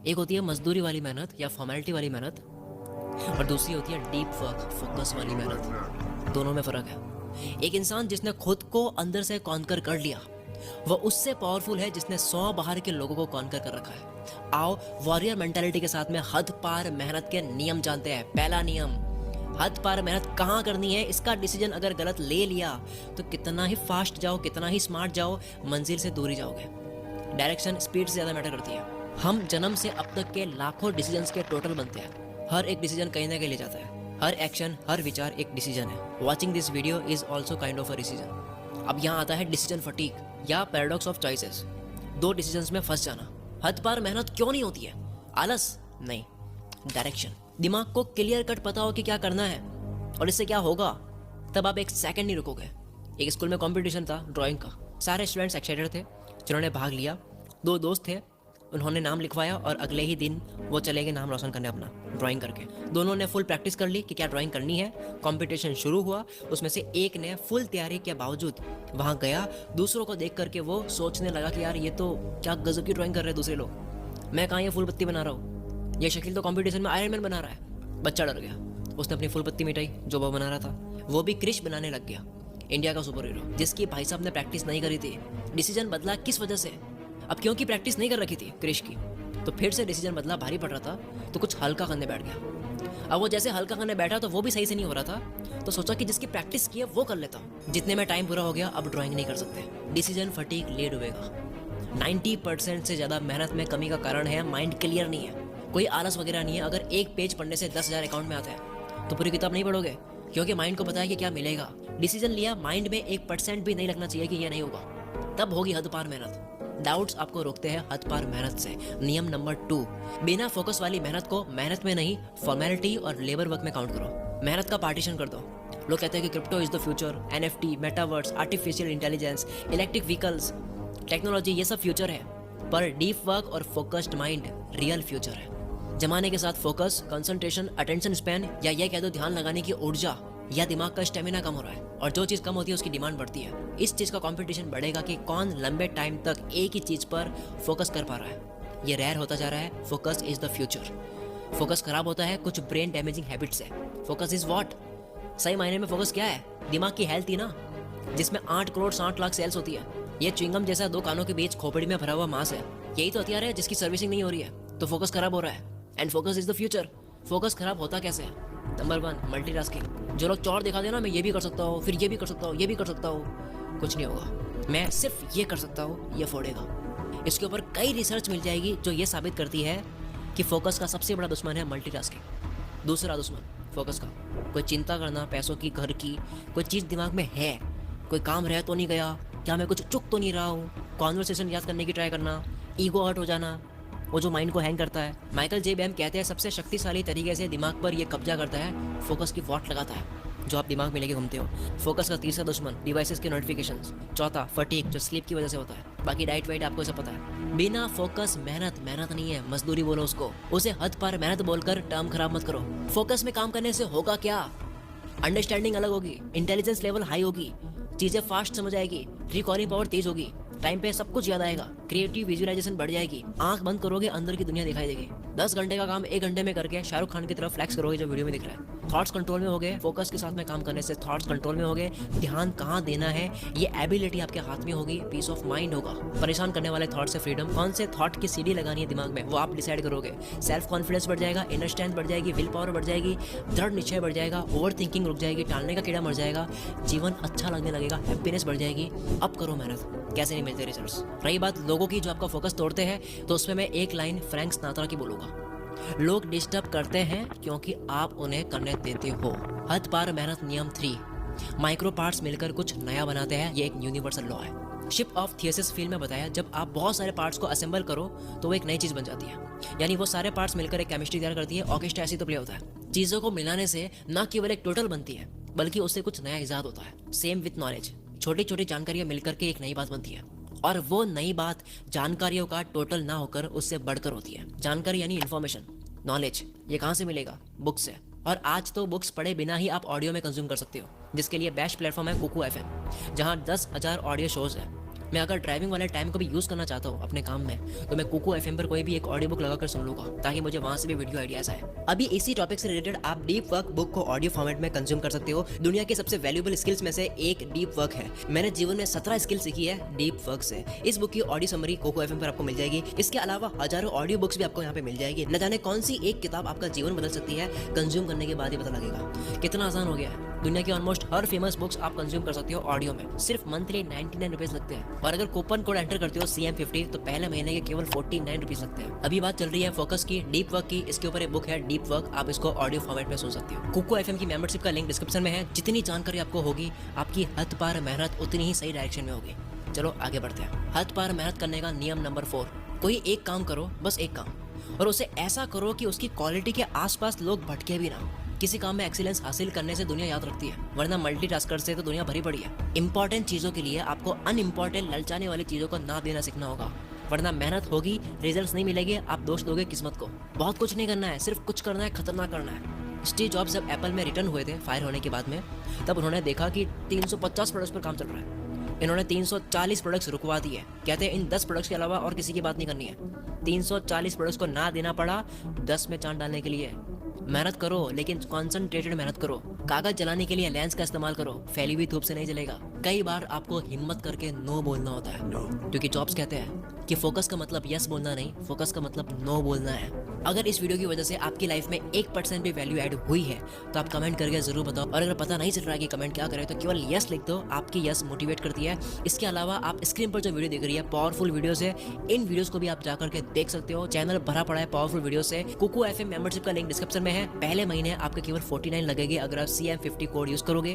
एक होती है मजदूरी वाली मेहनत या फॉर्मेलिटी वाली मेहनत, और दूसरी होती है डीप वर्क, फोकस वाली मेहनत। दोनों में फ़र्क है। एक इंसान जिसने खुद को अंदर से कॉन्कर कर लिया, वह उससे पावरफुल है जिसने 100 बाहर के लोगों को कॉन्कर कर रखा है। आओ वॉरियर मेंटालिटी के साथ में हद पार मेहनत के नियम जानते हैं। पहला नियम, हद पार मेहनत कहाँ करनी है, इसका डिसीजन अगर गलत ले लिया तो कितना ही फास्ट जाओ, कितना ही स्मार्ट जाओ, मंजिल से दूर ही जाओगे। डायरेक्शन स्पीड से ज़्यादा मैटर करती है। हम जन्म से अब तक के लाखों डिसीजंस के टोटल बनते हैं। हर एक डिसीजन कहीं ना कहीं ले जाता है। हर एक्शन, हर विचार एक डिसीजन है। Watching this video is also kind of a decision. अब यहाँ आता है डिसीजन फटीक या पैराडॉक्स ऑफ चॉइसेस। दो डिसीजंस में फंस जाना। हद पार मेहनत क्यों नहीं होती है? आलस नहीं, डायरेक्शन। दिमाग को क्लियर कट पता हो कि क्या करना है और इससे क्या होगा, तब आप एक सेकंड नहीं रुकोगे। एक स्कूल में कंपटीशन था ड्राइंग का। सारे स्टूडेंट्स एक्साइटेड थे जिन्होंने भाग लिया। दो दोस्त थे, उन्होंने नाम लिखवाया और अगले ही दिन वो चले गए नाम रोशन करने अपना ड्राइंग करके। दोनों ने फुल प्रैक्टिस कर ली कि क्या ड्राइंग करनी है। कंपटीशन शुरू हुआ। उसमें से एक ने फुल तैयारी के बावजूद वहाँ गया। दूसरों को देख करके वो सोचने लगा कि यार ये तो क्या गजब की ड्राइंग कर रहे हैं दूसरे लोग, मैं कहाँ ये फुल पत्ती बना रहा हूँ, ये शकील तो कंपटीशन में आयरन मैन बना रहा है। बच्चा डर गया। उसने अपनी फुल पत्ती मिटाई जो वो बना रहा था। वो भी क्रिश बनाने लग गया, इंडिया का सुपर हीरो, जिसकी भाई साहब ने प्रैक्टिस नहीं करी थी। डिसीजन बदला किस वजह से? अब क्योंकि प्रैक्टिस नहीं कर रखी थी क्रिश की, तो फिर से डिसीजन बदला। भारी पड़ रहा था तो कुछ हल्का करने बैठ गया। अब वो जैसे हल्का करने बैठा तो वो भी सही से नहीं हो रहा था, तो सोचा कि जिसकी प्रैक्टिस की है वो कर लेता हूँ। जितने में टाइम पूरा हो गया, अब ड्राइंग नहीं कर सकते। डिसीजन फटीक ले डूबेगा। 90% से ज़्यादा मेहनत में कमी का कारण है माइंड क्लियर नहीं है। कोई आलस वगैरह नहीं है। अगर एक पेज पढ़ने से 10,000 अकाउंट में आता है तो पूरी किताब नहीं पढ़ोगे, क्योंकि माइंड को पता है कि क्या मिलेगा। डिसीजन लिया, माइंड में 1% भी नहीं लगना चाहिए कि ये नहीं होगा, तब होगी हद पार मेहनत। डाउट्स आपको रोकते हैं हद पार मेहनत से। नियम नंबर 2, बिना फोकस वाली मेहनत को मेहनत में नहीं, फॉर्मेलिटी और लेबर वर्क में काउंट करो। मेहनत का पार्टीशन कर दो। लोग कहते हैं कि crypto is the future, NFT, metaverse, artificial intelligence, electric vehicles, technology, ये सब फ्यूचर है, पर डीप वर्क और फोकस्ड माइंड रियल फ्यूचर है। जमाने के साथ फोकस, कंसंट्रेशन, अटेंशन स्पैन, या ये कह दो ध्यान लगाने की ऊर्जा या दिमाग का स्टेमिना कम हो रहा है, और जो चीज़ कम होती है उसकी डिमांड बढ़ती है। इस चीज़ का कंपटीशन बढ़ेगा कि कौन लंबे टाइम तक एक ही चीज़ पर फोकस कर पा रहा है। ये रेयर होता जा रहा है। Focus is the future. Focus खराब होता है कुछ ब्रेन डैमेजिंग हैबिट से। Focus is what? सही मायने में फोकस क्या है? दिमाग की हेल्थ ही ना, जिसमें 8 करोड़ 60 लाख सेल्स होती है। ये च्युइंगम जैसा 2 कानों के बीच खोपड़ी में भरा हुआ मांस है। यही तो हथियार है जिसकी सर्विसिंग नहीं हो रही है, तो फोकस खराब हो रहा है। And focus is the future. Focus खराब होता कैसे है? Number 1, multitasking. जो लोग चौड़ दिखा देना, मैं ये भी कर सकता हूँ, फिर ये भी कर सकता हूँ, ये भी कर सकता हूँ, कुछ नहीं होगा। मैं सिर्फ ये कर सकता हूँ, ये फोड़ेगा। इसके ऊपर कई रिसर्च मिल जाएगी जो ये साबित करती है कि फोकस का सबसे बड़ा दुश्मन है मल्टीटास्किंग। दूसरा दुश्मन फोकस का, कोई चिंता करना, पैसों की, घर की, कोई चीज़ दिमाग में है, कोई काम रह तो नहीं गया, क्या मैं कुछ चुक तो नहीं रहा हूँ, कॉन्वर्सेशन याद करने की ट्राई करना, ईगो हर्ट हो जाना, वो जो माइंड को हैंग करता है। माइकल जे बैम कहते हैं सबसे शक्तिशाली तरीके से दिमाग पर ये कब्जा करता है, फोकस की वॉट लगाता है जो आप दिमाग में लेके घूमते हो। फोकस का तीसरा दुश्मन डिवाइसेस के नोटिफिकेशंस। चौथा फटीक, जो स्लीप की वजह से होता है। बाकी डाइट वाइट आपको सब पता है। बिना फोकस मेहनत मेहनत नहीं है, मजदूरी बोलो उसको। उसे हद पार मेहनत बोलकर टर्म खराब मत करो। फोकस में काम करने से होगा क्या? अंडरस्टैंडिंग अलग होगी, इंटेलिजेंस लेवल हाई होगी, चीजें फास्ट समझ आएगी, रिकॉर्डिंग पावर तेज होगी, टाइम पे सब कुछ याद आएगा, क्रिएटिव विजुअलाइजेशन बढ़ जाएगी, आंख बंद करोगे अंदर की दुनिया दिखाई देगी। 10 घंटे का काम 1 घंटे में करके शाहरुख खान की तरफ फ्लैक्स करोगे जो वीडियो में दिख रहा है। थॉट्स कंट्रोल में हो गए। फोकस के साथ में काम करने से थॉट्स कंट्रोल में हो गए। ध्यान कहाँ देना है ये एबिलिटी आपके हाथ में होगी। पीस ऑफ माइंड होगा। परेशान करने वाले थॉट से फ्रीडम। कौन से थॉट की सीढ़ी लगानी है दिमाग में वो आप डिसाइड करोगे। सेल्फ कॉन्फिडेंस बढ़ जाएगा, इनर स्ट्रेंथ बढ़ जाएगी, विल पावर बढ़ जाएगी, दृढ़ निश्चय बढ़ जाएगा, ओवर थिंकिंग रुक जाएगी, टालने का कीड़ा मर जाएगा, जीवन अच्छा लगने लगेगा, हैप्पीनेस बढ़ जाएगी। अब करो मेहनत, कैसे नहीं मिलते रिजल्ट्स। रही बात लोगों की जो आपका फोकस तोड़ते हैं, तो उसमें मैं एक लाइन फ्रैंक सिनात्रा की बोलूंगा, लोग डिस्टर्ब करते हैं क्योंकि आप उन्हें करने देते हो। हद पार मेहनत नियम 3, माइक्रो पार्ट्स मिलकर कुछ नया बनाते हैं। ये एक यूनिवर्सल लॉ है। शिप ऑफ थियोसिस फील्ड में बताया, जब आप बहुत सारे पार्ट्स को असेंबल करो तो वो एक नई चीज बन जाती है। यानी वो सारे पार्ट्स मिलकर एक केमिस्ट्री तैयार करती है। ऑर्केस्ट्रा ऐसी तो प्ले होता है। चीजों को मिलाने से न केवल एक टोटल बनती है, बल्कि उससे कुछ नया इजाद होता है। सेम विथ नॉलेज, छोटी छोटी जानकारियां मिलकर के एक नई बात बनती है, और वो नई बात जानकारियों का टोटल ना होकर उससे बढ़कर होती है। जानकारी यानी इन्फॉर्मेशन, नॉलेज, ये कहाँ से मिलेगा? बुक से। और आज तो बुक्स पढ़े बिना ही आप ऑडियो में कंज्यूम कर सकते हो, जिसके लिए बेस्ट प्लेटफॉर्म है कुकू FM, जहाँ 10,000 ऑडियो शोज है। मैं अगर ड्राइविंग वाले टाइम को भी यूज़ करना चाहता हूँ अपने काम में, तो मैं कुकू एफएम पर कोई भी एक ऑडियो बुक लगाकर सुन लूँगा, ताकि मुझे वहाँ से भी वीडियो आइडियाज़ आए। अभी इसी टॉपिक से रिलेटेड आप डीप वर्क बुक को ऑडियो फॉर्मेट में कंज्यूम कर सकते हो। दुनिया की सबसे वैल्यूएबल स्किल्स में से एक डीप वर्क है। मैंने जीवन में 17 स्किल सीखी है डीप वर्क से। इस बुक की ऑडियो समरी कोको एफएम पर आपको मिल जाएगी। इसके अलावा हजारों ऑडियो बुक्स भी आपको यहाँ पे मिल जाएगी। न जाने कौन सी एक किताब आपका जीवन बदल सकती है, कंज्यूम करने के बाद ही पता लगेगा। कितना आसान हो गया है। दुनिया की ऑलमोस्ट हर फेमस बुक्स आप कंज्यूम कर सकते हो ऑडियो में। सिर्फ मंथली 99 रुपीज लगते हैं, और अगर कूपन कोड एंटर करते हो CM50 तो पहले महीने के केवल 49 रुपीज लगते हैं। अभी बात चल रही है फोकस की, डीप वर्क की। इसके ऊपर एक बुक है डीप वर्क, आप इसको ऑडियो फॉर्मेट में सुन सकते हो। कुको एफएम की मेंबरशिप का लिंक डिस्क्रिप्शन में है। जितनी जानकारी आपको होगी, आपकी हद पार मेहनत उतनी ही सही डायरेक्शन में होगी। चलो आगे बढ़ते हैं। हद पार मेहनत करने का नियम नंबर 4, कोई एक काम करो, बस एक काम, और उसे ऐसा करो कि उसकी क्वालिटी के आसपास लोग भटके भी ना। किसी काम में एक्सीलेंस हासिल करने से दुनिया याद रखती है, वरना मल्टीटास्कर से तो दुनिया भरी पड़ी है। इंपॉर्टेंट चीजों के लिए आपको अनइम्पॉर्टेंट ललचाने वाली चीजों को ना देना सीखना होगा, वरना मेहनत होगी, रिजल्ट्स नहीं मिलेंगे, आप दोष दोगे किस्मत को। बहुत कुछ नहीं करना है, सिर्फ कुछ करना है, खतरनाक करना है। स्टीव जॉब्स जब एप्पल में रिटर्न हुए थे फायर होने के बाद में, तब उन्होंने देखा कि 350 प्रोडक्ट्स पर काम चल रहा है। इन्होंने 340 प्रोडक्ट्स रुकवा दिए। कहते हैं इन 10 प्रोडक्ट्स के अलावा और किसी की बात नहीं करनी है। 340 प्रोडक्ट्स को ना देना पड़ा 10 में चांद डालने के लिए। मेहनत करो, लेकिन कॉन्सेंट्रेटेड मेहनत करो। कागज जलाने के लिए लेंस का इस्तेमाल करो, फैली हुई धूप से नहीं जलेगा। कई बार आपको हिम्मत करके नो बोलना होता है, क्योंकि जॉब्स कहते हैं कि फोकस का मतलब यस बोलना नहीं, फोकस का मतलब नो बोलना है। अगर इस वीडियो की वजह से आपकी लाइफ में 1% भी वैल्यू ऐड हुई है तो आप कमेंट करके जरूर बताओ। और अगर पता नहीं चल रहा है कि कमेंट क्या करें, तो केवल यस लिख दो, आपकी यस मोटिवेट करती है। इसके अलावा आप स्क्रीन पर जो वीडियो देख रही है पावरफुल वीडियोस है, इन वीडियोस को भी आप जाकर के देख सकते हो। चैनल भरा पड़ा है पावरफुल वीडियो से। कुकू एफएम मेंबरशिप का लिंक डिस्क्रिप्शन में है। पहले महीने आपके केवल 49 लगेगी अगर आप CM50 कोड यूज करोगे।